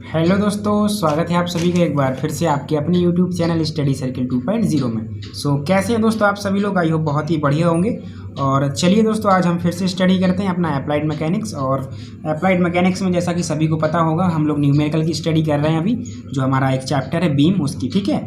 Hello दोस्तों, स्वागत है आप सभी का एक बार फिर से आपके अपने यूट्यूब चैनल स्टडी सर्किल 2.0 में। कैसे हैं दोस्तों आप सभी लोग? आई होप बहुत ही बढ़िया होंगे। और चलिए दोस्तों, आज हम फिर से स्टडी करते हैं अपना अप्लाइड मैकेनिक्स। और अप्लाइड मैकेनिक्स में जैसा कि सभी को पता होगा, हम लोग न्यूमेरिकल की स्टडी कर रहे हैं अभी, जो हमारा एक चैप्टर है बीम उसकी। ठीक है,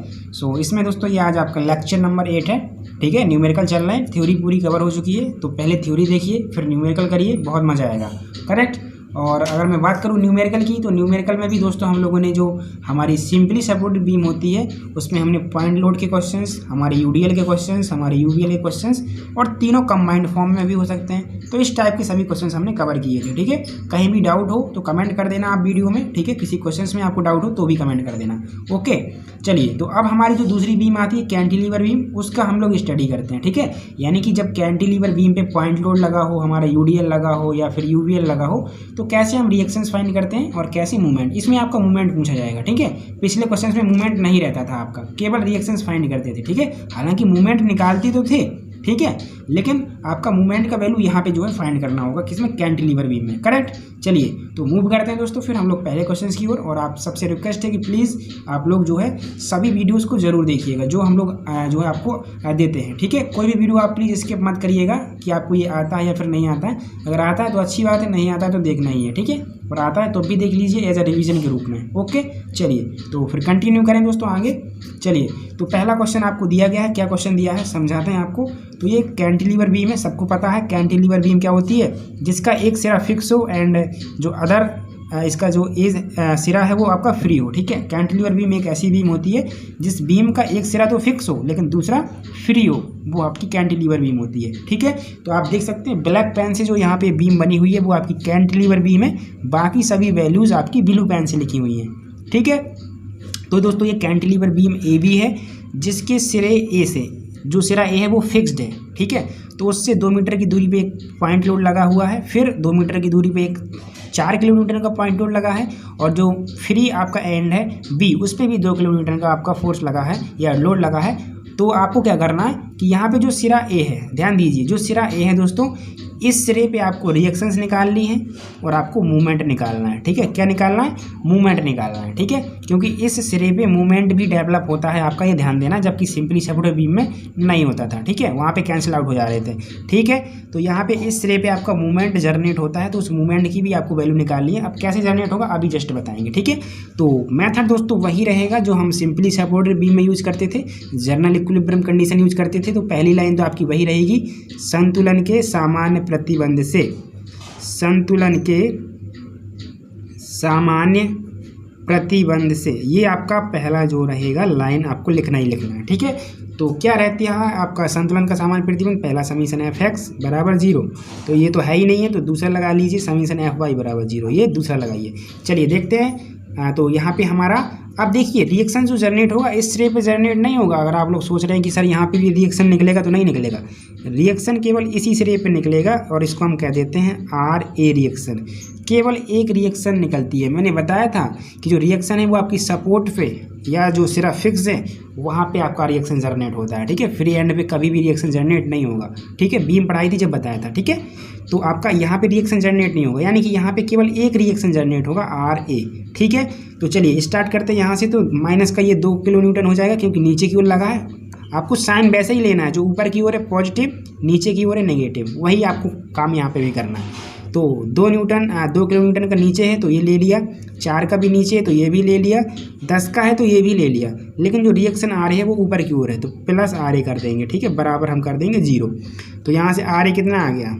इसमें दोस्तों ये आज आपका लेक्चर नंबर 8 है। ठीक है, न्यूमेरिकल चल रहे हैं, थ्योरी पूरी कवर हो चुकी है। तो पहले थ्योरी देखिए, फिर न्यूमेरिकल करिए, बहुत मज़ा आएगा। करेक्ट। और अगर मैं बात करूँ न्यूमेरिकल की, तो न्यूमेरिकल में भी दोस्तों हम लोगों ने जो हमारी सिंपली सपोर्टेड बीम होती है, उसमें हमने पॉइंट लोड के क्वेश्चंस, हमारे यूडीएल के क्वेश्चंस, हमारे यूवीएल के क्वेश्चंस, और तीनों कंबाइंड फॉर्म में भी हो सकते हैं। तो इस टाइप के सभी क्वेश्चंस हमने कवर किए थे। ठीक है, कहीं भी डाउट हो तो कमेंट कर देना आप वीडियो में। ठीक है, किसी क्वेश्चन में आपको डाउट हो तो भी कमेंट कर देना। ओके, चलिए, तो अब हमारी जो दूसरी बीम आती है कैंटिलीवर बीम, उसका हम लोग स्टडी करते हैं। ठीक है, यानी कि जब कैंटिलीवर बीम पे पॉइंट लोड लगा हो, हमारा यूडीएल लगा हो या फिर यूवीएल लगा हो, तो कैसे हम रिएक्शन फाइंड करते हैं और कैसे मूवमेंट। इसमें आपका मूवमेंट पूछा जाएगा। ठीक है, पिछले क्वेश्चंस में मूवमेंट नहीं रहता था आपका, केवल रिएक्शंस फाइंड करते थे। ठीक है, हालांकि मूवमेंट निकालते तो थे, ठीक है, लेकिन आपका मूवमेंट का वैल्यू यहाँ पे जो है फाइंड करना होगा, किसमें? कैंटिलीवर बीम में। करेक्ट। चलिए, तो मूव करते हैं दोस्तों फिर हम लोग पहले क्वेश्चंस की ओर। और आप सबसे रिक्वेस्ट है कि प्लीज़ आप लोग जो है सभी वीडियोस को जरूर देखिएगा जो हम लोग जो है आपको देते हैं। ठीक है, कोई भी वीडियो आप प्लीज़ स्किप मत करिएगा कि आपको ये आता है या फिर नहीं आता है। अगर आता है तो अच्छी बात है, नहीं आता है तो देखना ही है। ठीक है, और आता है तो भी देख लीजिए एज अ रिवीजन के रूप में। ओके, चलिए, तो फिर कंटिन्यू करें दोस्तों आगे। चलिए, तो पहला क्वेश्चन आपको दिया गया है। क्या क्वेश्चन दिया है समझाते हैं आपको। तो ये कैंटिलीवर बीम है, सबको पता है कैंटिलीवर बीम क्या होती है, जिसका एक सिरा फिक्स हो एंड जो अदर इसका जो एज सिरा है वो आपका फ्री हो। ठीक है, कैंटिलीवर बीम एक ऐसी बीम होती है जिस बीम का एक सिरा तो फिक्स हो लेकिन दूसरा फ्री हो, वो आपकी कैंटिलीवर बीम होती है। ठीक है, तो आप देख सकते हैं ब्लैक पेन से जो यहाँ पे बीम बनी हुई है वो आपकी कैंटिलीवर बीम है, बाकी सभी वैल्यूज़ आपकी ब्लू पेन से लिखी हुई हैं। ठीक है, तो दोस्तों ये कैंटिलीवर बीम ए बी है, जिसके सिरे ए से, जो सिरा ए है वो फिक्स्ड है। ठीक है, तो उससे 2 मीटर की दूरी पे एक पॉइंट लोड लगा हुआ है, फिर 2 मीटर की दूरी पे एक 4 किलोमीटर का पॉइंट लोड लगा है, और जो फ्री आपका एंड है बी, उस पर भी 2 किलोमीटर का आपका फोर्स लगा है या लोड लगा है। तो आपको क्या करना है कि यहाँ पे जो सिरा ए है, ध्यान दीजिए, जो सिरा ए है दोस्तों, इस सिरे पे आपको रिएक्शंस निकालनी है और आपको मूवमेंट निकालना है। ठीक है, क्या निकालना है? मूवमेंट निकालना है। ठीक है, क्योंकि इस सिरे पे मूवमेंट भी डेवलप होता है आपका, ये ध्यान देना, जबकि सिंपली सपोर्टेड बीम में नहीं होता था। ठीक है, वहाँ पे कैंसिल आउट हो जा रहे थे। ठीक है, तो यहाँ पे इस सिरे पे आपका मूवमेंट जनरेट होता है, तो उस मूवमेंट की भी आपको वैल्यू निकालनी है। अब कैसे जनरेट होगा अभी जस्ट बताएंगे। ठीक है, तो मैथड दोस्तों वही रहेगा जो हम सिंपली सपोर्टेड बीम में यूज करते थे, जनरल इक्विलिब्रियम कंडीशन यूज करते थे। तो पहली लाइन तो आपकी वही रहेगी, संतुलन के सामान्य प्रतिबंध से, संतुलन के सामान्य प्रतिबंध से, ये आपका पहला जो रहेगा लाइन आपको लिखना ही लिखना है। ठीक है, तो क्या रहती है आपका संतुलन का सामान्य प्रतिबंध? पहला समीशन एफ एक्स बराबर 0, तो ये तो है ही नहीं है, तो दूसरा लगा लीजिए समीशन एफ वाई बराबर 0, ये दूसरा लगाइए। चलिए देखते हैं। तो यहाँ पे हमारा, अब देखिए रिएक्शन जो जनरेट होगा इस सिरे पे जनरेट नहीं होगा। अगर आप लोग सोच रहे हैं कि सर यहाँ पे भी रिएक्शन निकलेगा, तो नहीं निकलेगा। रिएक्शन केवल इसी सिरे पे निकलेगा और इसको हम कह देते हैं आर ए रिएक्शन। केवल एक रिएक्शन निकलती है। मैंने बताया था कि जो रिएक्शन है वो आपकी सपोर्ट पे या जो सिरा फिक्स है वहाँ पे आपका रिएक्शन जनरेट होता है। ठीक है, फ्री एंड पे कभी भी रिएक्शन जनरेट नहीं होगा। ठीक है, बीम पढ़ाई थी जब बताया था। ठीक है, तो आपका यहाँ पे रिएक्शन जनरेट नहीं होगा, यानी कि यहाँ पे केवल एक रिएक्शन जनरेट होगा आर ए। ठीक है, तो चलिए स्टार्ट करते हैं यहाँ से। तो माइनस का ये 2 किलो न्यूटन हो जाएगा, क्योंकि नीचे की ओर लगा है। आपको साइन वैसे ही लेना है, जो ऊपर की ओर है पॉजिटिव, नीचे की ओर है नेगेटिव, वही आपको काम यहाँ पे भी करना है। तो 2 किलो न्यूटन का नीचे है तो ये ले लिया, 4 का भी नीचे है तो ये भी ले लिया, 10 का है तो ये भी ले लिया, लेकिन जो रिएक्शन आ रही है वो ऊपर की ओर है, तो प्लस आर ए कर देंगे। ठीक है, बराबर हम कर देंगे 0। तो यहाँ से आर ए कितना आ गया?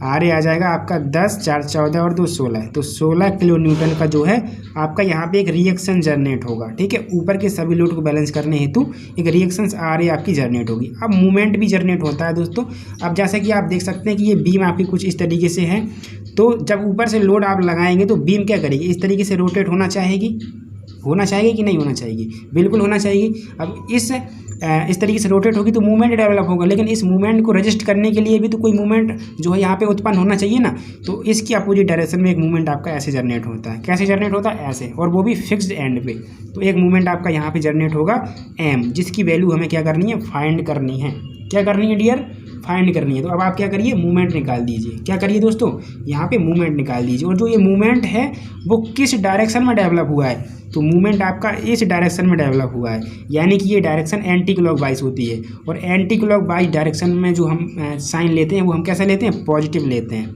आर ए आ जाएगा आपका 10, 4 14 और 2 16, तो 16 किलो न्यूटन का जो है आपका यहाँ पे एक रिएक्शन जनरेट होगा। ठीक है, ऊपर के सभी लोड को बैलेंस करने हेतु एक रिएक्शन आर ए आपकी जनरेट होगी। अब मूवमेंट भी जनरेट होता है दोस्तों। अब जैसा कि आप देख सकते हैं कि ये बीम आपकी कुछ इस तरीके से है, तो जब ऊपर से लोड आप लगाएंगे तो बीम क्या करेगी? इस तरीके से रोटेट होना चाहेगी कि नहीं होना चाहिए? बिल्कुल होना चाहिए। अब इस तरीके से रोटेट होगी तो मूवमेंट डेवलप होगा, लेकिन इस मूवमेंट को रजिस्ट करने के लिए भी तो कोई मूवमेंट जो है यहाँ पे उत्पन्न होना चाहिए ना। तो इसकी अपोजिट डायरेक्शन में एक मूवमेंट आपका ऐसे जनरेट होता है। कैसे जनरेट होता है? ऐसे, और वो भी फिक्स्ड एंड पे। तो एक मूवमेंट आपका यहाँ पे जनरेट होगा एम, जिसकी वैल्यू हमें क्या करनी है? फाइंड करनी है। क्या करनी है डियर, फाइंड करनी है। तो अब आप क्या करिए, मूवमेंट निकाल दीजिए। क्या करिए दोस्तों, यहाँ पे मूवमेंट निकाल दीजिए। और जो ये मूवमेंट है वो किस डायरेक्शन में डेवलप हुआ है, तो मूवमेंट आपका इस डायरेक्शन में डेवलप हुआ है, यानी कि ये डायरेक्शन एंटी क्लॉकवाइज होती है। और एंटी क्लॉकवाइज डायरेक्शन में जो हम साइन लेते हैं वो हम कैसा लेते हैं, पॉजिटिव लेते हैं,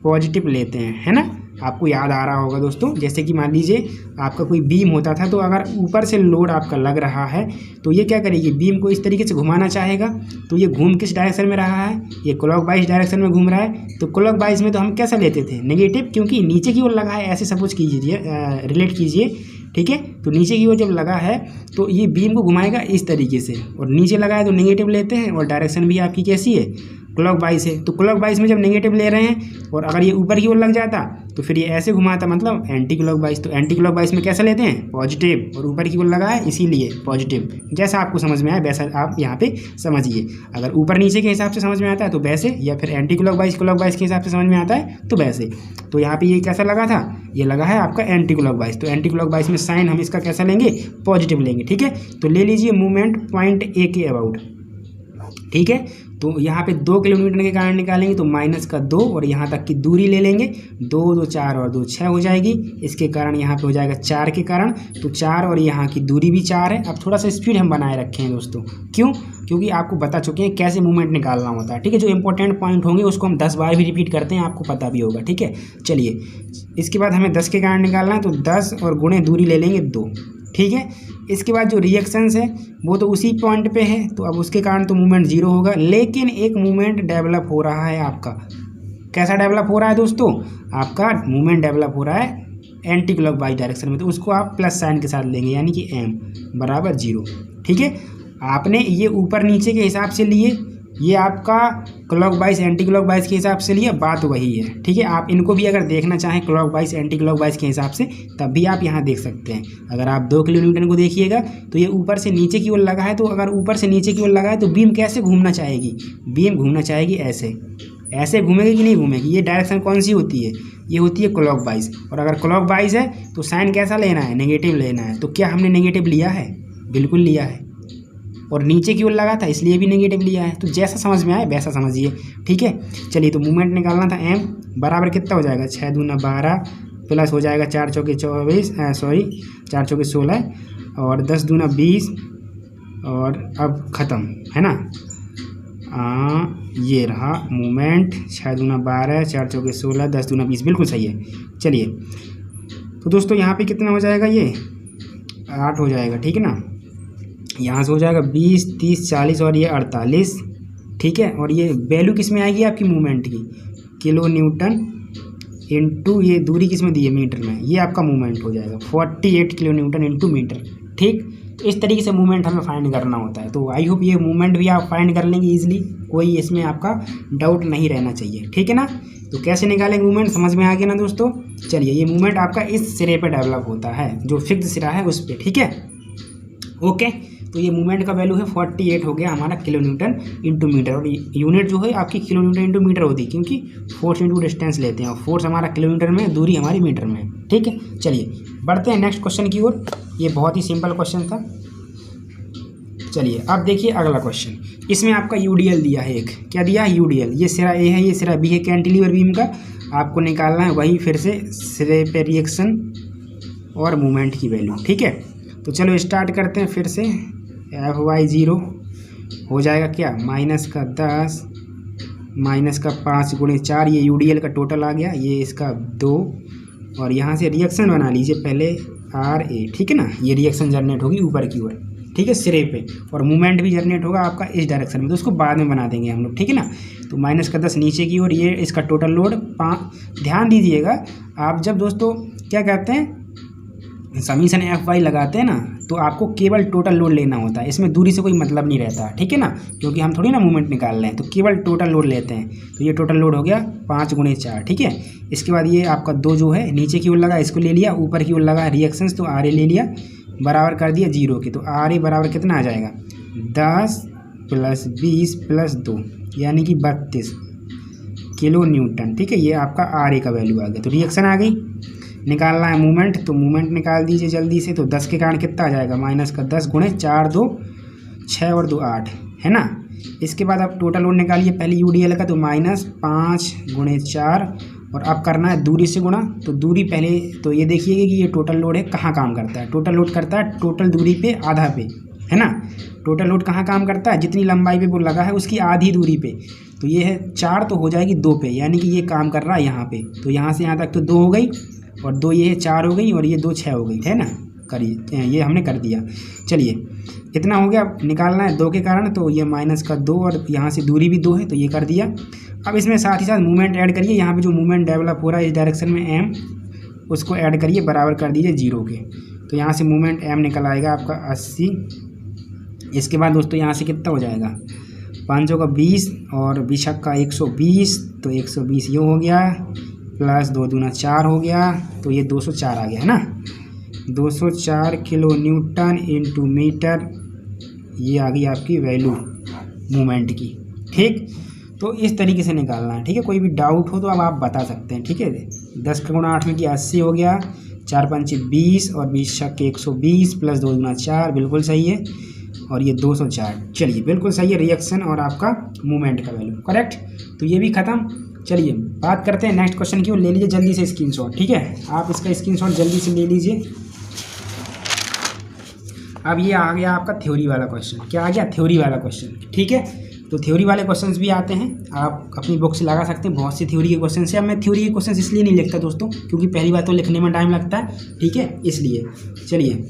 पॉजिटिव लेते हैं, है ना। आपको याद आ रहा होगा दोस्तों, जैसे कि मान लीजिए आपका कोई बीम होता था, तो अगर ऊपर से लोड आपका लग रहा है तो ये क्या करेगी, बीम को इस तरीके से घुमाना चाहेगा। तो ये घूम किस डायरेक्शन में रहा है, ये क्लॉकवाइज डायरेक्शन में घूम रहा है। तो क्लॉकवाइज में तो हम कैसा लेते थे, नेगेटिव, क्योंकि नीचे की ओर लगा है, ऐसे सपोज कीजिए, रिलेट कीजिए, ठीक है। तो नीचे की ओर जब लगा है तो ये बीम को घुमाएगा इस तरीके से, और नीचे लगा है तो नेगेटिव लेते हैं, और डायरेक्शन भी आपकी कैसी है, क्लॉकवाइज है। तो क्लॉकवाइज में जब नेगेटिव ले रहे हैं और अगर ये ऊपर की ओर लग जाता तो फिर ये ऐसे घुमाता, मतलब एंटी क्लॉकवाइज। तो एंटी क्लॉकवाइज में कैसा लेते हैं, पॉजिटिव, और ऊपर की ओर लगा है इसीलिए पॉजिटिव। जैसा आपको समझ में आए वैसा आप यहाँ पे समझिए। अगर ऊपर नीचे के हिसाब से समझ में आता है तो वैसे, या फिर एंटी क्लॉकवाइज क्लॉकवाइज के हिसाब से समझ में आता है तो वैसे। तो यहाँ पे ये कैसा लगा था, ये लगा है आपका एंटी क्लॉकवाइज। तो एंटी क्लॉकवाइज में साइन हम इसका कैसा लेंगे, पॉजिटिव लेंगे, ठीक है। तो ले लीजिए मूवमेंट पॉइंट ए के अबाउट, ठीक है। तो यहाँ पे 2 किलोमीटर के कारण निकालेंगे तो -2, और यहाँ तक की दूरी ले लेंगे, 2 2 4 और 2 6 हो जाएगी। इसके कारण यहाँ पे हो जाएगा 4 के कारण, तो 4 और यहाँ की दूरी भी 4 है। अब थोड़ा सा स्पीड हम बनाए रखे हैं दोस्तों, क्यों, क्योंकि आपको बता चुके हैं कैसे मूवमेंट निकालना होता है, ठीक है। जो इंपॉर्टेंट पॉइंट होंगे उसको हम 10 बार भी रिपीट करते हैं, आपको पता भी होगा, ठीक है। चलिए, इसके बाद हमें 10 के कारण निकालना है, तो 10 और गुणे दूरी ले लेंगे 2, ठीक है। इसके बाद जो रिएक्शंस है वो तो उसी पॉइंट पे है, तो अब उसके कारण तो मूवमेंट 0 होगा। लेकिन एक मूवमेंट डेवलप हो रहा है आपका, कैसा डेवलप हो रहा है दोस्तों, आपका मूवमेंट डेवलप हो रहा है एंटी क्लॉकवाइज डायरेक्शन में। तो उसको आप प्लस साइन के साथ लेंगे, यानी कि m बराबर 0, ठीक है। आपने ये ऊपर नीचे के हिसाब से लिए, ये आपका क्लॉकवाइज एंटी क्लॉकवाइज के हिसाब से लिया, बात वही है, ठीक है। आप इनको भी अगर देखना चाहें क्लॉकवाइज एंटी क्लॉकवाइज के हिसाब से तब भी आप यहाँ देख सकते हैं। अगर आप 2 किलोमीटर को देखिएगा तो ये ऊपर से नीचे की ओर लगा है, तो अगर ऊपर से नीचे की ओर लगा है तो बीम कैसे घूमना चाहेगी, बीम घूमना चाहेगी ऐसे, ऐसे घूमेगी कि नहीं घूमेगी। ये डायरेक्शन कौन सी होती है, ये होती है क्लॉकवाइज। और अगर क्लॉकवाइज है तो साइन कैसा लेना है, नेगेटिव लेना है। तो क्या हमने नेगेटिव लिया है, बिल्कुल लिया है, और नीचे की ओर लगा था इसलिए भी नेगेटिव लिया है। तो जैसा समझ में आए वैसा समझिए, ठीक है। चलिए, तो मूवमेंट निकालना था, m बराबर कितना हो जाएगा, 6 दूना 12 प्लस हो जाएगा 4 चौके 24, 4 चौके 16 और 10 दूना 20, और अब ख़त्म, है ना। ये रहा मूवमेंट, 6 दूना 12, 4 चौके 16, 10 दूना 20, बिल्कुल सही है। चलिए, तो दोस्तों यहाँ पे कितना हो जाएगा, ये 8 हो जाएगा, ठीक है ना। यहाँ से हो जाएगा 20, 30, 40 और ये 48, ठीक है। और ये वैल्यू किस में आएगी आपकी मूवमेंट की, किलो न्यूटन इंटू ये दूरी किस में दी है, मीटर में, ये आपका मूवमेंट हो जाएगा 48 किलो न्यूटन इंटू मीटर, ठीक। तो इस तरीके से मूवमेंट हमें फाइंड करना होता है। तो आई होप ये मूवमेंट भी आप फाइंड कर लेंगे ईजिली, कोई इसमें आपका डाउट नहीं रहना चाहिए, ठीक है ना। तो कैसे निकालेंगे मूवमेंट, समझ में आ गया ना दोस्तों। चलिए, ये मूवमेंट आपका इस सिरे पर डेवलप होता है, जो फिक्स सिरा है उस पर, ठीक है, ओके। तो ये मूवमेंट का वैल्यू है 48 हो गया हमारा किलो न्यूटन इंटू मीटर, और यूनिट जो है आपकी किलो न्यूटन इंटू मीटर होती है, क्योंकि फोर्स इंटू डिस्टेंस लेते हैं, और फोर्स हमारा किलोमीटर में, दूरी हमारी मीटर में, ठीक है। चलिए, बढ़ते हैं नेक्स्ट क्वेश्चन की ओर। ये बहुत ही सिंपल क्वेश्चन था। चलिए, अब देखिए अगला क्वेश्चन। इसमें आपका यूडीएल दिया है, एक क्या दिया है, यूडीएल। ये सिरा ए है, ये सिरा बी है कैंटिलीवर बीम का। आपको निकालना है वही फिर से सिरे पे रिएक्शन और मूवमेंट की वैल्यू, ठीक है। तो चलो स्टार्ट करते हैं फिर से। Fy0 हो जाएगा क्या, -10 -5 गुणे 4, ये यूडीएल का टोटल आ गया, ये इसका 2, और यहाँ से रिएक्शन बना लीजिए पहले RA, ठीक है ना। ये रिएक्शन जनरेट होगी ऊपर की ओर, ठीक है, सिरे पे, और मूवमेंट भी जनरेट होगा आपका इस डायरेक्शन में, तो उसको बाद में बना देंगे हम लोग, ठीक है ना। तो -10 नीचे की ओर, ये इसका टोटल लोड 5। ध्यान दीजिएगा, आप जब दोस्तों क्या कहते हैं समीशन Fy लगाते हैं ना, तो आपको केवल टोटल लोड लेना होता है, इसमें दूरी से कोई मतलब नहीं रहता, ठीक है ना, क्योंकि हम थोड़ी ना मूवमेंट निकाल रहे हैं, तो केवल टोटल लोड लेते हैं। तो ये टोटल लोड हो गया 5 गुणे 4, ठीक है। इसके बाद ये आपका 2 जो है नीचे की ओर लगा, इसको ले लिया, ऊपर की ओर लगा रिएक्शंस, तो RA ले लिया, बराबर कर दिया 0 के। तो RA बराबर कितना आ जाएगा, 10 + 20 + 2, यानी कि 32 किलो न्यूटन, ठीक है। ये आपका RA का वैल्यू आ गया। तो रिएक्शन आ गई, निकालना है मूवमेंट, तो मूवमेंट निकाल दीजिए जल्दी से। तो 10 के कारण कितना आ जाएगा, -10 गुणे 4 2 6 और 2 8, है ना। इसके बाद आप टोटल लोड निकालिए पहले UDL का, तो -5 × 4 और अब करना है दूरी से गुणा। तो दूरी पहले तो ये देखिएगा कि ये टोटल लोड है कहाँ काम करता है। टोटल लोड करता है टोटल दूरी पे आधा पे, है ना। टोटल लोड कहाँ काम करता है, जितनी लंबाई पे वो लगा है उसकी आधी दूरी पे। तो ये है 4 तो हो जाएगी 2 पे, यानी कि ये काम कर रहा है यहाँ पे। तो यहाँ से यहाँ तक तो 2 हो गई और 2 ये है 4 हो गई और ये 2 6 हो गई, है ना। करिए, ये हमने कर दिया। चलिए इतना हो गया। निकालना है 2 के कारण, तो ये -2 और यहाँ से दूरी भी 2 है, तो ये कर दिया। अब इसमें साथ ही साथ मूवमेंट ऐड करिए। यहाँ पे जो मूवमेंट डेवलप हो रहा है इस डायरेक्शन में m, उसको ऐड करिए, बराबर कर दीजिए 0 के। तो यहाँ से मूवमेंट m निकल आएगा आपका 80। इसके बाद दोस्तों यहाँ से कितना हो जाएगा, 500 का 20 और 20 का 120, तो 120 ये हो गया, प्लस 2 दूना 4 हो गया, तो ये 204 आ गया, है ना। 204 किलो न्यूटन इंटू मीटर, ये आ गई आपकी वैल्यू मूवमेंट की। ठीक, तो इस तरीके से निकालना है। ठीक है, कोई भी डाउट हो तो अब आप बता सकते हैं। ठीक है, 10 का गुणा 8 में की 80 हो गया, 4 पंचे 20 और 20 के 120 प्लस 2 दूना 4, बिल्कुल सही है। और ये 204, चलिए बिल्कुल सही है। रिएक्शन और आपका मूवमेंट का वैल्यू करेक्ट। तो ये भी ख़त्म। चलिए बात करते हैं नेक्स्ट क्वेश्चन की। ले लीजिए जल्दी से स्क्रीनशॉट। ठीक है, आप इसका स्क्रीनशॉट जल्दी से ले लीजिए। अब ये आ गया आपका थ्योरी वाला क्वेश्चन। क्या आ गया, थ्योरी वाला क्वेश्चन। ठीक है, तो थ्योरी वाले क्वेश्चंस भी आते हैं, आप अपनी बुक से लगा सकते हैं। बहुत सी थ्योरी के क्वेश्चन है। अब मैं थ्योरी के क्वेश्चन इसलिए नहीं लिखता दोस्तों, क्योंकि पहली बात तो लिखने में टाइम लगता है। ठीक है, इसलिए चलिए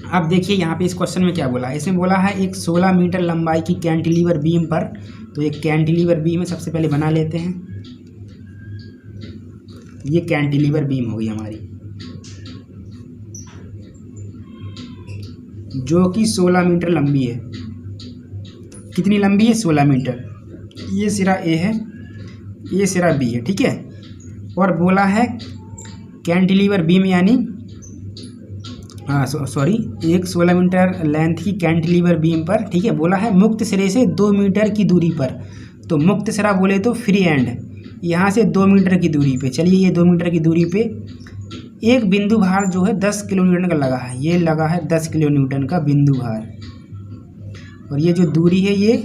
अब देखिए यहाँ पे इस क्वेश्चन में क्या बोला है। इसमें बोला है एक 16 मीटर लंबाई की कैंटिलीवर बीम पर, तो एक कैंटिलीवर बीम है, सबसे पहले बना लेते हैं। ये कैंटिलीवर बीम होगी हमारी, जो कि 16 मीटर लंबी है। कितनी लंबी है, 16 मीटर। ये सिरा ए है, ये सिरा बी है। ठीक है, और बोला है कैंटिलीवर बीम यानी सॉरी एक 16 मीटर लेंथ की कैंटिलीवर बीम पर, ठीक है, बोला है मुक्त सिरे से 2 मीटर की दूरी पर। तो मुक्त सिरा बोले तो फ्री एंड, यहाँ से 2 मीटर की दूरी पे। चलिए ये 2 मीटर की दूरी पे एक बिंदु भार जो है 10 किलो न्यूटन का लगा है। ये लगा है 10 किलो न्यूटन का बिंदु भार, और ये जो दूरी है ये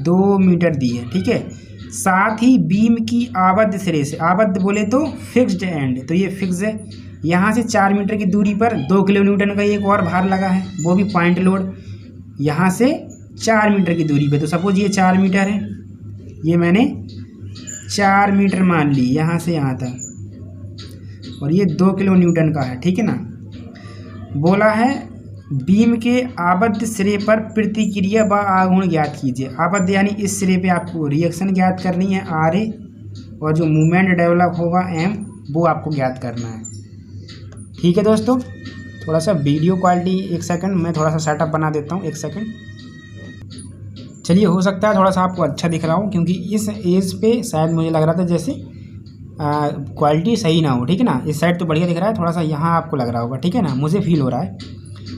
2 मीटर दी है। ठीक है, साथ ही बीम की आबद्ध सिरे से, आबद्ध बोले तो फिक्स्ड एंड, तो ये फिक्स है। यहाँ से 4 मीटर की दूरी पर 2 किलो न्यूटन का एक और भार लगा है, वो भी पॉइंट लोड। यहाँ से 4 मीटर की दूरी पे, तो सपोज ये 4 मीटर है, ये मैंने 4 मीटर मान ली यहाँ से यहाँ तक, और ये 2 किलो न्यूटन का है। ठीक है ना। बोला है बीम के आबद्ध सिरे पर प्रतिक्रिया व आघूर्ण ज्ञात कीजिए। आबद्ध यानी इस सिरे पे आपको रिएक्शन ज्ञात करनी है RA, और जो मूवमेंट डेवलप होगा M, वो आपको ज्ञात करना है। ठीक है दोस्तों, थोड़ा सा वीडियो क्वालिटी, एक सेकंड मैं थोड़ा सा सेटअप बना देता हूँ, एक सेकंड। चलिए, हो सकता है थोड़ा सा आपको अच्छा दिख रहा हो, क्योंकि इस एज पे शायद मुझे लग रहा था जैसे क्वालिटी सही ना हो। ठीक है ना, इस साइड तो बढ़िया दिख रहा है, थोड़ा सा यहाँ आपको लग रहा होगा। ठीक है ना, मुझे फील हो रहा है।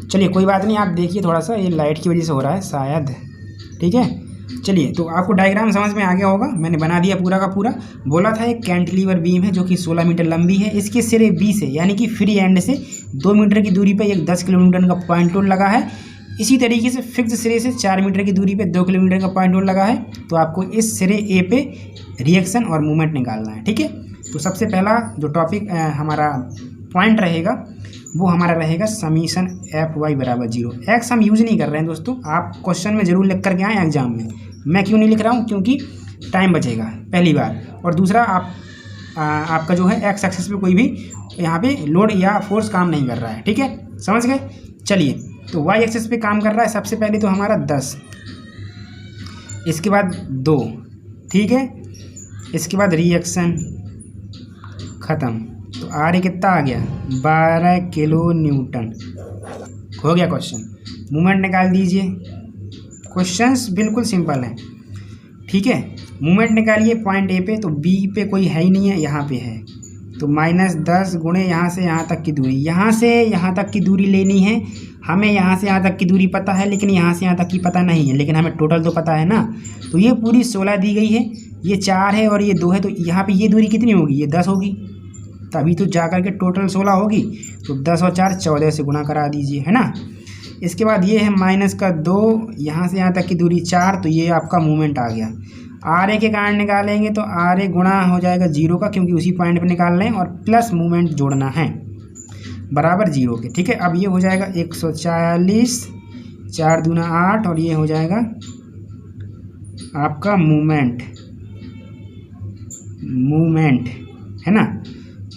चलिए कोई बात नहीं, आप देखिए, थोड़ा सा ये लाइट की वजह से हो रहा है शायद। ठीक है, चलिए तो आपको डायग्राम समझ में आ गया होगा, मैंने बना दिया पूरा का पूरा। बोला था एक कैंटिलीवर बीम है जो कि 16 मीटर लंबी है। इसके सिरे बी से यानी कि फ्री एंड से 2 मीटर की दूरी पे एक 10 किलो न्यूटन का पॉइंट लोड लगा है। इसी तरीके से फिक्स सिरे से 4 मीटर की दूरी पे 2 किलोमीटर का पॉइंट लोड लगा है। तो आपको इस सिरे ए पे रिएक्शन और मूवमेंट निकालना है। ठीक है, तो सबसे पहला जो टॉपिक हमारा पॉइंट रहेगा वो हमारा रहेगा समीशन FY बराबर 0। एक्स हम यूज़ नहीं कर रहे हैं दोस्तों, आप क्वेश्चन में ज़रूर लिख करके आए एग्जाम में। मैं क्यों नहीं लिख रहा हूँ, क्योंकि टाइम बचेगा पहली बार, और दूसरा आपका जो है एक्स एक्सिस पे कोई भी यहाँ पे लोड या फोर्स काम नहीं कर रहा है। ठीक है, समझ गए। चलिए, तो वाई एक्सिस पे काम कर रहा है सबसे पहले तो हमारा 10, इसके बाद 2, ठीक है, इसके बाद रिएक्शन ख़त्म। तो RA कितना आ गया, 12 किलो न्यूटन। हो गया क्वेश्चन। मूवमेंट निकाल दीजिए। क्वेश्चंस बिल्कुल सिंपल हैं। ठीक है, मूवमेंट निकालिए पॉइंट A पे, तो B पे कोई है ही नहीं है, यहाँ पे है। तो -10 गुणे यहाँ से यहाँ तक की दूरी, यहाँ से यहाँ तक की दूरी लेनी है हमें। यहाँ से यहाँ तक की दूरी पता है, लेकिन यहाँ से यहाँ तक की पता नहीं है, लेकिन हमें टोटल तो पता है ना। तो ये पूरी 16 दी गई है, ये 4 है और ये 2 है, तो यहाँ पे ये दूरी कितनी होगी, ये 10 होगी। तभी तो जा कर के टोटल 16 होगी। तो 10 और 4 14 से गुणा करा दीजिए, है ना। इसके बाद ये है माइनस का 2, यहाँ से यहाँ तक की दूरी 4, तो ये आपका मूवमेंट आ गया। आर ए के कारण निकालेंगे तो आर ए गुणा हो जाएगा 0 का, क्योंकि उसी पॉइंट पे निकाल रहे हैं, और प्लस मूवमेंट जोड़ना है बराबर 0 के। ठीक है, अब ये हो जाएगा 140, 4 दूना 8, और ये हो जाएगा आपका मूवमेंट है ना,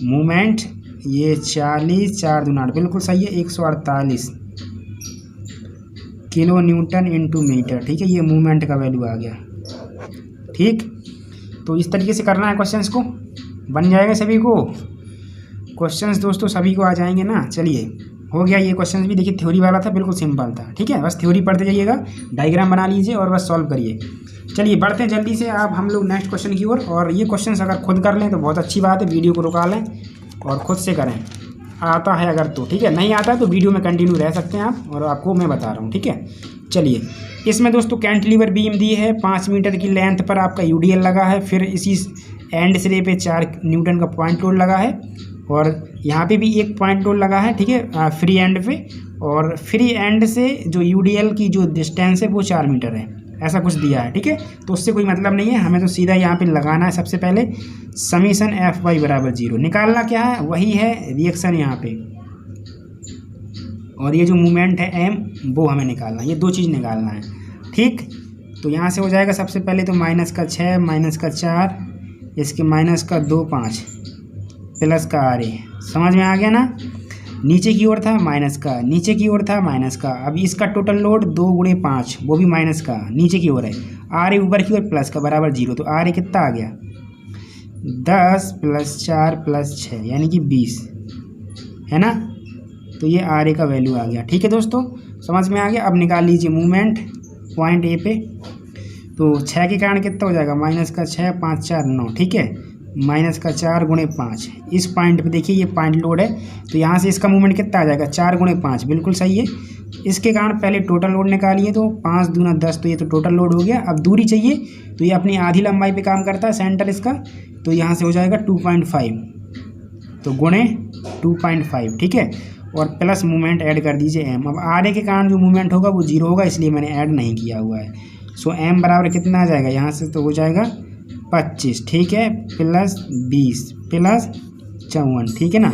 मूवमेंट ये 40, 4 दूना 8, बिल्कुल सही है, 148 किलो न्यूटन इंटू मीटर। ठीक है, ये मूवमेंट का वैल्यू आ गया। ठीक, तो इस तरीके से करना है क्वेश्चंस को, बन जाएगा सभी को क्वेश्चंस दोस्तों, सभी को आ जाएंगे ना। चलिए हो गया ये क्वेश्चंस भी, देखिए थ्योरी वाला था, बिल्कुल सिंपल था। ठीक है, बस थ्योरी पढ़ते जाइएगा, डायग्राम बना लीजिए और बस सॉल्व करिए। चलिए बढ़ते हैं जल्दी से आप हम लोग नेक्स्ट क्वेश्चन की ओर। और ये क्वेश्चंस अगर खुद कर लें तो बहुत अच्छी बात है, वीडियो को रुका लें और खुद से करें, आता है अगर तो। ठीक है, नहीं आता है तो वीडियो में कंटिन्यू रह सकते हैं आप, और आपको मैं बता रहा हूँ। ठीक है, चलिए इसमें दोस्तों कैंटिलीवर बीम दी है, 5 मीटर की लेंथ पर आपका यूडीएल लगा है, फिर इसी एंड सिरे पे 4 न्यूटन का पॉइंट लोड लगा है, और यहाँ पे भी एक पॉइंट लोड लगा है। ठीक है, फ्री एंड पे, और फ्री एंड से जो यूडीएल की जो डिस्टेंस है वो 4 मीटर है, ऐसा कुछ दिया है। ठीक है, तो उससे कोई मतलब नहीं है, हमें तो सीधा यहाँ पे लगाना है। सबसे पहले समीशन एफ वाई बराबर 0 निकालना क्या है, वही है रिएक्शन यहाँ पे, और ये जो मूवमेंट है एम वो हमें निकालना है, ये 2 चीज़ निकालना है। ठीक, तो यहाँ से हो जाएगा सबसे पहले तो माइनस का 6, माइनस का 4, इसके माइनस का 2, 5, प्लस का आर ए, समझ में आ गया ना। नीचे की ओर था माइनस का, नीचे की ओर था माइनस का, अब इसका टोटल लोड 2 गुणे 5, वो भी माइनस का, नीचे की ओर है, आर ए ऊपर की ओर प्लस का बराबर 0, तो आर ए कितना आ गया 10 + 4 + 6 यानी कि 20 है ना, तो ये आर ए का वैल्यू आ गया। ठीक है दोस्तों, समझ में आ गया। अब निकाल लीजिए मूवमेंट पॉइंट ए पे, तो 6 के कारण कितना हो जाएगा, माइनस का 6, 5 4 9। ठीक है, माइनस का 4 गुणे 5, इस पॉइंट पे देखिए ये पॉइंट लोड है, तो यहाँ से इसका मूवमेंट कितना आ जाएगा 4 गुणे 5, बिल्कुल सही है। इसके कारण पहले टोटल लोड निकालिए, तो 5 दूना 10, तो ये तो टोटल लोड हो गया। अब दूरी चाहिए, तो ये अपनी आधी लंबाई पे काम करता है सेंटर इसका, तो यहाँ से हो जाएगा 2.5, तो गुणे 2.5। ठीक है, और प्लस मूवमेंट ऐड कर दीजिए एम। अब आर ए के कारण जो मूवमेंट होगा वो 0 होगा, इसलिए मैंने ऐड नहीं किया हुआ है। सो एम बराबर कितना आ जाएगा, यहाँ से तो हो जाएगा 25। ठीक है, प्लस 20 प्लस 54। ठीक है ना,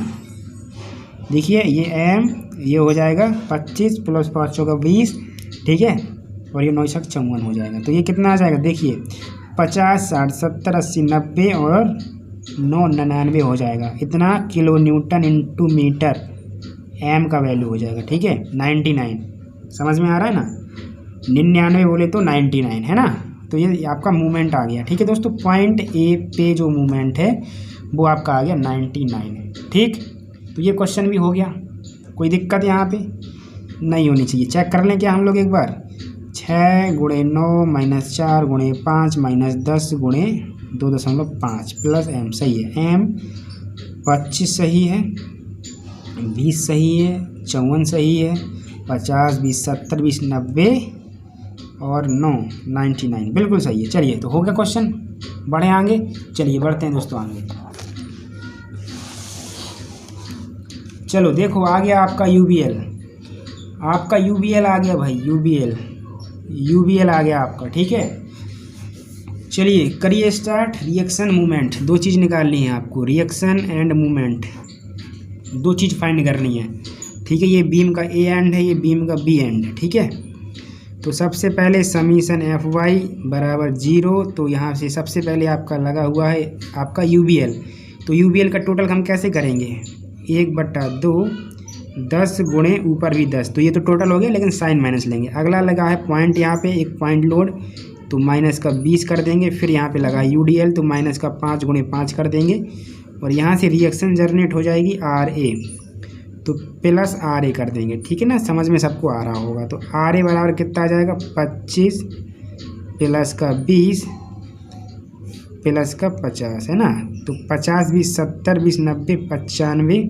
देखिए ये एम, ये हो जाएगा 25 + 5 = 20। ठीक है, और ये 9 × 54 हो जाएगा, तो ये कितना आ जाएगा, देखिए 50 60 70 80 90 और 9 99 हो जाएगा। इतना kilo newton into metre M का वैल्यू हो जाएगा। ठीक है, 99, समझ में आ रहा है ना, 99 बोले तो 99 है ना, तो ये आपका मूवमेंट आ गया। ठीक है दोस्तों, पॉइंट ए पे जो मूवमेंट है वो आपका आ गया 99। ठीक, तो ये क्वेश्चन भी हो गया, कोई दिक्कत यहाँ पे नहीं होनी चाहिए। चेक कर लें क्या हम लोग एक बार, 6 गुणे 9 - 4 गुणे 5 - 10 गुणे 2.5 प्लस एम, सही है, एम 25 सही है, 20 सही है, 54 सही है, 50 20 70 20 90 और 9 99, बिल्कुल सही है। चलिए, तो हो गया क्वेश्चन, बढ़े आगे। चलिए बढ़ते हैं दोस्तों आगे। चलो देखो आ गया आपका यूबीएल, आपका यूबीएल आ गया भाई, यूबीएल आ गया आपका। ठीक है, चलिए करिए स्टार्ट। रिएक्शन मूवमेंट, 2 चीज़ निकालनी है आपको, reaction and movement, 2 cheese find करनी है। ठीक है, ये बीम का ए एंड है, ये बीम का बी एंड है। ठीक है, तो सबसे पहले समीशन एफ वाई बराबर 0, तो यहाँ से सबसे पहले आपका लगा हुआ है आपका यूबीएल, तो यूबीएल का टोटल हम कैसे करेंगे, 1/2 10 गुणे ऊपर भी 10, तो ये तो टोटल हो गया, लेकिन साइन माइनस लेंगे। अगला लगा है पॉइंट, यहाँ पे एक पॉइंट लोड, तो माइनस का 20 कर देंगे। फिर यहाँ पे लगा यूडीएल, तो माइनस का 5 गुणे 5 कर देंगे, और यहाँ से रिएक्शन जनरेट हो जाएगी आर ए, तो प्लस आर ए कर देंगे। ठीक है ना, समझ में सबको आ रहा होगा। तो आर ए बराबर कितना आ जाएगा, 25 प्लस का 20 प्लस का 50 है ना, तो 50 20 70 20 90 95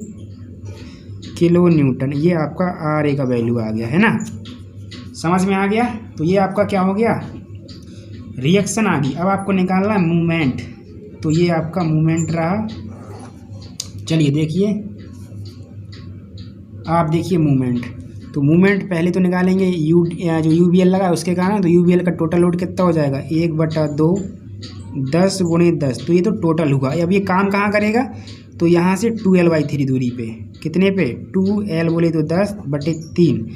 किलो न्यूटन, ये आपका आर ए का वैल्यू आ गया है ना, समझ में आ गया। तो ये आपका क्या हो गया, रिएक्शन आ गई। अब आपको निकालना है मूवमेंट, तो ये आपका मूवमेंट रहा। चलिए देखिए, आप देखिए मूवमेंट, तो मूवमेंट पहले तो निकालेंगे जो यूबीएल लगा है उसके कारण, तो यूबीएल का टोटल लोड कितना हो जाएगा 1/2 10 × 10, तो ये तो टोटल हुआ। अब ये काम कहाँ करेगा, तो यहाँ से 2l/3 दूरी पे, कितने पे 2l बोले तो 10/3,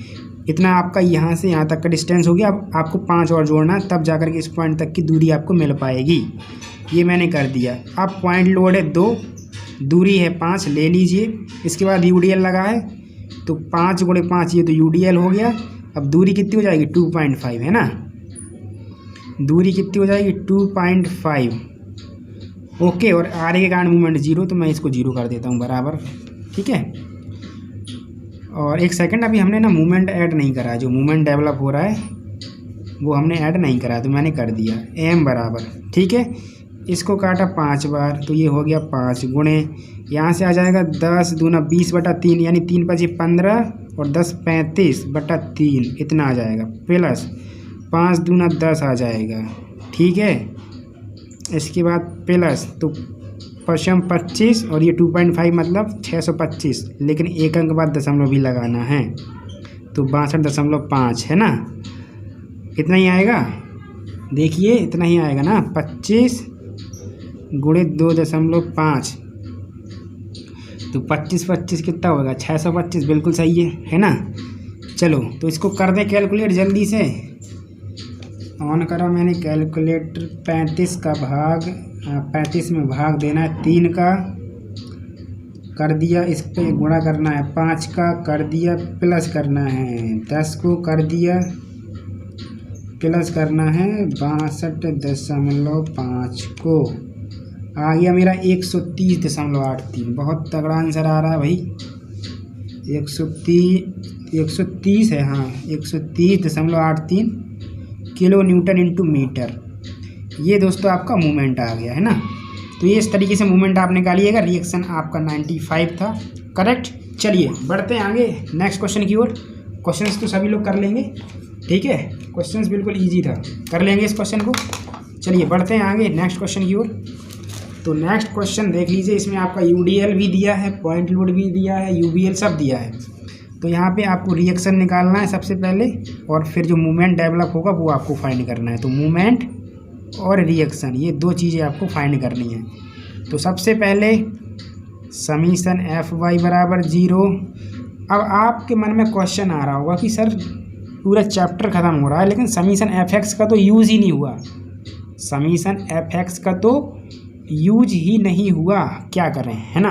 इतना आपका यहाँ से यहाँ तक का डिस्टेंस हो गया। अब आपको 5 और जोड़ना है, तब जाकर के इस पॉइंट तक की दूरी आपको मिल पाएगी। ये मैंने कर दिया। अब पॉइंट लोड है 2, दूरी है 5, ले लीजिए। इसके बाद यूडीएल लगा है, तो 5 × 5 ये तो यूडीएल हो गया। अब दूरी कितनी हो जाएगी 2.5 है ना, दूरी कितनी हो जाएगी 2.5। ओके, और आर के कारण मूवमेंट 0, तो मैं इसको 0 कर देता हूँ बराबर, ठीक है। और एक सेकंड, अभी हमने ना मूवमेंट ऐड नहीं करा, जो मूवमेंट डेवलप हो रहा है वो हमने ऐड नहीं करा, तो मैंने कर दिया m बराबर, ठीक है। इसको काटा 5 बार, तो ये हो गया 5 गुणे, यहाँ से आ जाएगा 10 दूना 20/3, यानी 3 × 5 = 15 और 10 35/3, इतना आ जाएगा, प्लस 5 दूना 10 आ जाएगा, ठीक है। इसके बाद प्लस, तो 25 और ये 2.5 मतलब 625, लेकिन एक अंक बाद दशमलव भी लगाना है, तो 62.5 है ना, इतना ही आएगा। देखिए इतना ही आएगा ना, 25 × 2.5, तो 25 कितना होगा 625, बिल्कुल सही है ना। चलो तो इसको कर दें कैलकुलेट जल्दी से, ऑन करा मैंने कैलकुलेटर। 35 में भाग देना है 3 का, कर दिया। इस पे गुणा करना है 5 का, कर दिया। प्लस करना है 10 को, कर दिया। प्लस करना है 62.5 को, आ गया मेरा 130.83। बहुत तगड़ा आंसर आ रहा है भाई, 130 है, हाँ 130.83 किलो न्यूटन इंटू मीटर। ये दोस्तों आपका मूवमेंट आ गया है ना। तो ये इस तरीके से मूवमेंट आप निकालिएगा। रिएक्शन आपका 95 था, करेक्ट। चलिए बढ़ते हैं आगे नेक्स्ट क्वेश्चन की ओर। क्वेश्चंस तो सभी लोग कर लेंगे, ठीक है, क्वेश्चंस बिल्कुल इजी था, कर लेंगे इस क्वेश्चन को। चलिए बढ़ते हैं आगे नेक्स्ट क्वेश्चन की ओर। तो नेक्स्ट क्वेश्चन देख लीजिए, इसमें आपका यूडीएल भी दिया है, पॉइंट लोड भी दिया है, यूबीएल सब दिया है। तो यहाँ पे आपको रिएक्शन निकालना है सबसे पहले, और फिर जो मूवमेंट डेवलप होगा वो आपको फाइंड करना है। तो मूवमेंट और रिएक्शन, ये दो चीज़ें आपको फाइंड करनी है। तो सबसे पहले समीशन Fy बराबर 0। अब आपके मन में क्वेश्चन आ रहा होगा कि सर पूरा चैप्टर ख़त्म हो रहा है लेकिन समीशन Fx का तो यूज़ ही नहीं हुआ, समीशन Fx का तो यूज ही नहीं हुआ, क्या करें, है ना।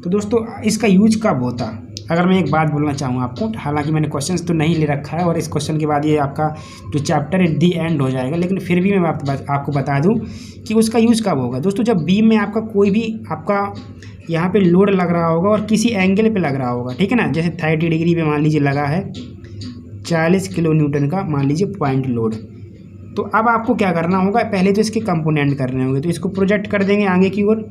तो दोस्तों इसका यूज कब होता, अगर मैं एक बात बोलना चाहूँ आपको, हालांकि मैंने क्वेश्चंस तो नहीं ले रखा है और इस क्वेश्चन के बाद ये आपका जो चैप्टर है दी एंड हो जाएगा, लेकिन फिर भी मैं आपको बता दूं कि उसका यूज़ कब होगा। दोस्तों जब बीम में आपका कोई भी आपका यहाँ पे लोड लग रहा होगा और किसी एंगल पे लग रहा होगा, ठीक है ना, जैसे 30 डिग्री पे मान लीजिए लगा है 40 किलो न्यूटन का मान लीजिए पॉइंट लोड। तो अब आपको क्या करना होगा, पहले तो इसके कंपोनेंट करने होंगे। तो इसको प्रोजेक्ट कर देंगे आगे की ओर,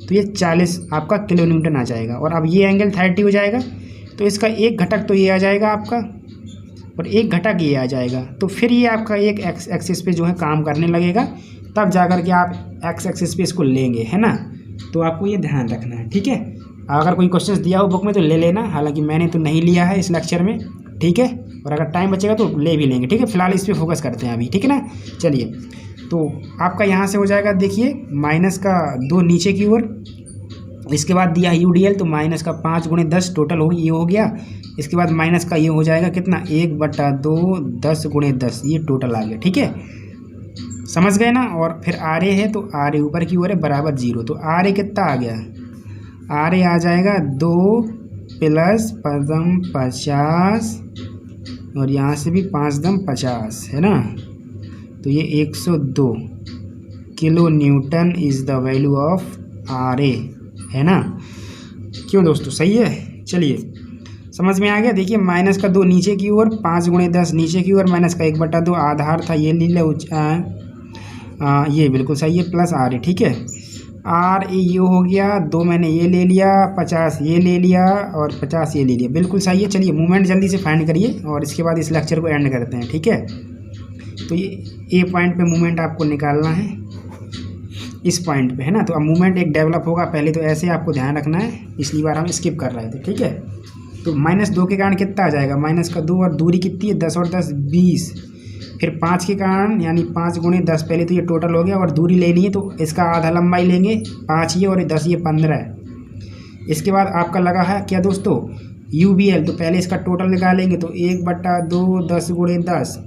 तो ये 40 आपका किलो न्यूटन आ जाएगा, और अब ये एंगल 30 हो जाएगा। तो इसका एक घटक तो ये आ जाएगा आपका, और एक घटक ये आ जाएगा। तो फिर ये आपका एक एक्स एक्सिस पे जो है काम करने लगेगा, तब जाकर के आप एक्स एक्सिस पे इसको लेंगे, है ना। तो आपको ये ध्यान रखना है, ठीक है। अगर कोई क्वेश्चन दिया हो बुक में तो ले लेना, हालांकि मैंने तो नहीं लिया है इस लेक्चर में, ठीक है, और अगर टाइम बचेगा तो ले भी लेंगे, ठीक है। फिलहाल इस पर फोकस करते हैं अभी, ठीक है ना। चलिए तो आपका यहाँ से हो जाएगा, देखिए माइनस का 2 नीचे की ओर, इसके बाद दिया है यूडीएल, तो माइनस का 5 × 10 टोटल हो, ये हो गया। इसके बाद माइनस का ये हो जाएगा कितना 1/2 10 × 10, ये टोटल आ गया, ठीक है, समझ गए ना। और फिर आर ए है, तो आर ए ऊपर की ओर है बराबर 0। तो आर ए कितना आ गया, आर ए आ जाएगा 2 + 50, और यहाँ से भी 5×50 है ना। तो ये 102 kilo newton is the value of R A, है ना। क्यों दोस्तों, सही है। चलिए समझ में आ गया। देखिए माइनस का 2 नीचे की ओर, 5 × 10 नीचे की ओर, माइनस का 1/2 आधार था, ये ले लो, ये बिल्कुल सही है, प्लस आर ए, ठीक है। आर ए ये हो गया, 2 मैंने ये ले लिया, 50 ये ले लिया, और 50 ये ले लिया, बिल्कुल सही है। चलिए मूवमेंट जल्दी से फाइंड करिए, और इसके बाद इस लेक्चर को एंड करते हैं, ठीक है। तो ये ए पॉइंट पे मूवमेंट आपको निकालना है, इस पॉइंट पे, है ना। तो अब मूवमेंट एक डेवलप होगा, पहले तो ऐसे आपको ध्यान रखना है, पिछली बार हम स्किप कर रहे थे, ठीक है। तो -2 के कारण कितना आ जाएगा, -2 और दूरी कितनी है 10 और 10 20, फिर 5 के कारण यानी 5 × 10, पहले तो ये टोटल हो गया और दूरी लेनी है तो इसका आधा लंबाई लेंगे 5 ये और 10 ये 15 है। इसके बाद आपका लगा है क्या दोस्तों UBL, तो पहले इसका टोटल निकालेंगे तो 1/2 10 × 10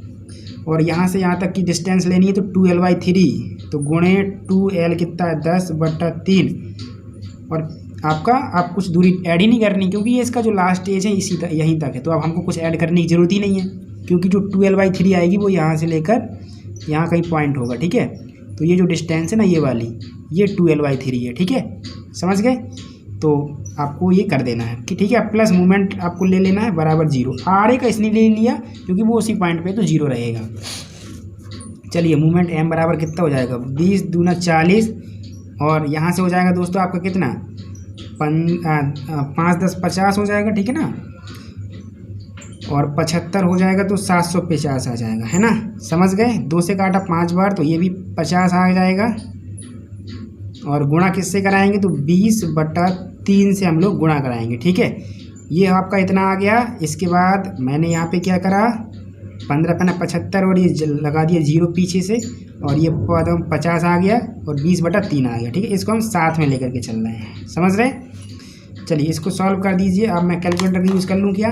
और यहाँ से यहाँ तक की डिस्टेंस लेनी है तो 2L/3 तो गुणे 2L कितना है 10/3 और आप कुछ दूरी ऐड ही नहीं करनी क्योंकि ये इसका जो लास्ट स्टेज है इसी तक यहीं तक है, तो अब हमको कुछ ऐड करने की ज़रूरत ही नहीं है क्योंकि जो 2L/3 आएगी वो यहाँ से लेकर यहाँ कहीं पॉइंट होगा। ठीक है, तो ये जो डिस्टेंस है ना ये वाली ये 2L/3 है। ठीक है, समझ गए। तो आपको ये कर देना है कि ठीक है, प्लस मूवमेंट आपको ले लेना है बराबर 0। आर का इसने ले लिया क्योंकि वो उसी पॉइंट पे तो 0 रहेगा। चलिए मूवमेंट m बराबर कितना हो जाएगा 20 दूना 40 और यहाँ से हो जाएगा दोस्तों आपका कितना 5 10 50 हो जाएगा। ठीक है ना, और 75 हो जाएगा तो 750 आ जाएगा, है ना। समझ गए, 2 से काटा 5 बार तो ये भी 50 आ जाएगा और गुणा किससे कराएंगे तो 20/3 से हम लोग गुणा कराएंगे। ठीक है, ये आपका इतना आ गया। इसके बाद मैंने यहाँ पे क्या करा 15 × 75 और ये लगा दिया 0 पीछे से और ये 50 आ गया और 20/3 आ गया। ठीक है, इसको हम साथ में लेकर के चल रहे हैं, समझ रहे। चलिए इसको सॉल्व कर दीजिए। अब मैं कैलकुलेटर का यूज़ कर लूँ क्या,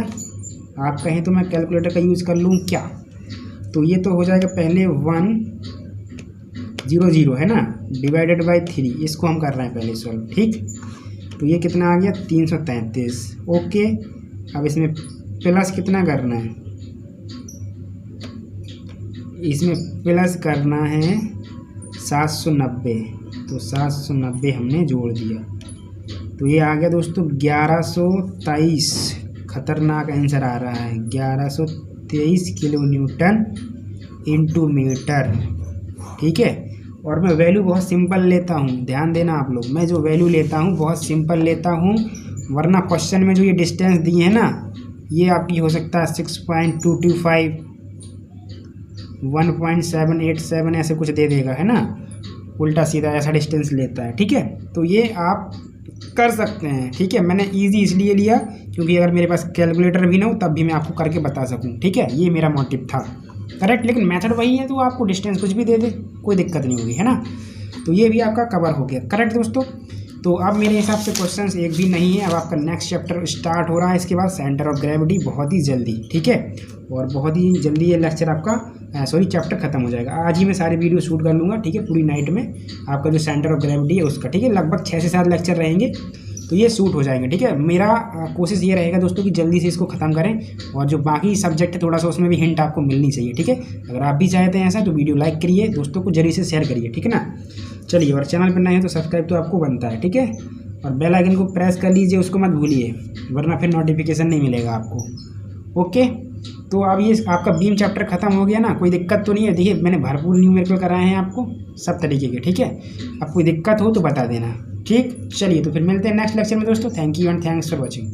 आप कहें तो मैं कैलकुलेटर का यूज़ कर लूँ क्या, तो ये तो हो जाएगा पहले 100 है ना /3, इसको हम कर रहे हैं पहले सॉल्व। ठीक, तो ये कितना आ गया 333। ओके, अब इसमें प्लस कितना करना है, इसमें प्लस करना है 790, तो 790 हमने जोड़ दिया तो ये आ गया दोस्तों 1123। खतरनाक आंसर आ रहा है 1123 किलोन्यूटन × मीटर। ठीक है, और मैं वैल्यू बहुत सिंपल लेता हूँ, ध्यान देना आप लोग, मैं जो वैल्यू लेता हूँ बहुत सिंपल लेता हूँ, वरना क्वेश्चन में जो ये डिस्टेंस दी है ना ये आपकी हो सकता है 6.225 1.787 ऐसे कुछ दे देगा, है ना, उल्टा सीधा ऐसा डिस्टेंस लेता है। ठीक है, तो ये आप कर सकते हैं। ठीक है, मैंने इजी इसलिए लिया क्योंकि अगर मेरे पास कैलकुलेटर भी ना हो तब भी मैं आपको करके बता सकूं। ठीक है, ये मेरा मोटिव था, करेक्ट, लेकिन मेथड वही है तो आपको डिस्टेंस कुछ भी दे दे कोई दिक्कत नहीं होगी, है ना। तो ये भी आपका कवर हो गया, करेक्ट दोस्तों। तो अब मेरे हिसाब से क्वेश्चंस एक भी नहीं है। अब आपका नेक्स्ट चैप्टर स्टार्ट हो रहा है, इसके बाद सेंटर ऑफ ग्रेविटी बहुत ही जल्दी। ठीक है, और बहुत ही जल्दी ये लेक्चर आपका चैप्टर खत्म हो जाएगा। आज ही मैं सारे वीडियो शूट कर लूँगा। ठीक है, पूरी नाइट में आपका जो सेंटर ऑफ ग्रेविटी है उसका, ठीक है, लगभग 6 से 7 लेक्चर रहेंगे तो ये शूट हो जाएंगे। ठीक है, मेरा कोशिश ये रहेगा दोस्तों कि जल्दी से इसको ख़त्म करें और जो बाकी सब्जेक्ट है थोड़ा सा उसमें भी हिंट आपको मिलनी चाहिए। ठीक है, अगर आप भी चाहते हैं ऐसा तो वीडियो लाइक करिए, दोस्तों को जल्दी से शेयर करिए। ठीक है ना, चलिए, और चैनल पर नए हैं तो सब्सक्राइब तो आपको बनता है। ठीक है, और बेल आइकन को प्रेस कर लीजिए, उसको मत भूलिए वरना फिर नोटिफिकेशन नहीं मिलेगा आपको। ओके, तो अब ये आपका बीम चैप्टर खत्म हो गया ना, कोई दिक्कत तो नहीं है। देखिए मैंने भरपूर न्यूमेरिकल कराए हैं आपको सब तरीके के। ठीक है, अब कोई दिक्कत हो तो बता देना। ठीक, चलिए तो फिर मिलते हैं नेक्स्ट लेक्चर में दोस्तों। Thank you and thanks for watching.